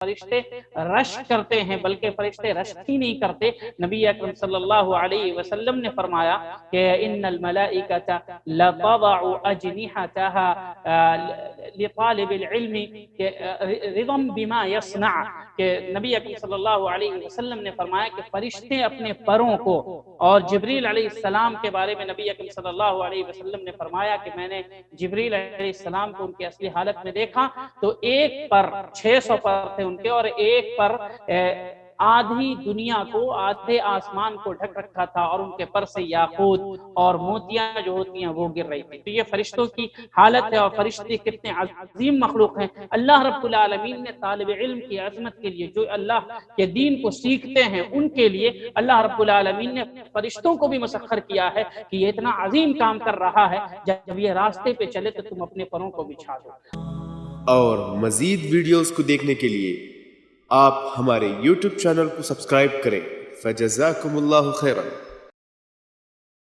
فرشتے رشک کرتے ہیں، بلکہ فرشتے رشک ہی نہیں کرتے۔ نبی اکرم صلی اللہ علیہ وسلم نے فرمایا کہ ان الملائکۃ لتضع اجنحتها لطالب العلم رضا بما يصنع، کہ نبی اکرم صلی اللہ علیہ وسلم نے فرمایا کہ فرشتے اپنے پروں کو، اور جبریل علیہ السلام کے بارے میں نبی اکرم صلی اللہ علیہ وسلم نے فرمایا کہ میں نے جبریل علیہ السلام کو ان کی اصلی حالت میں دیکھا تو ایک پر 600 پر تھے ان کے، اور ایک پر آدھی دنیا کو، آدھے آسمان کو ڈھک رکھا تھا، اور ان کے پر سے یاقوت اور موتیاں جو ہوتی ہیں وہ گر رہی تھی۔ تو یہ فرشتوں کی حالت ہے، اور فرشتے کتنے عظیم مخلوق ہیں۔ اللہ رب العالمین نے طالب علم کی عظمت کے لیے، جو اللہ کے دین کو سیکھتے ہیں ان کے لیے اللہ رب العالمین نے فرشتوں کو بھی مسخر کیا ہے کہ یہ اتنا عظیم کام کر رہا ہے، جب یہ راستے پہ چلے تو تم اپنے پروں کو بچھا دو۔ اور مزید ویڈیوز کو دیکھنے کے لیے آپ ہمارے YouTube چینل کو سبسکرائب کریں۔ فجزاکم اللہ خیرا۔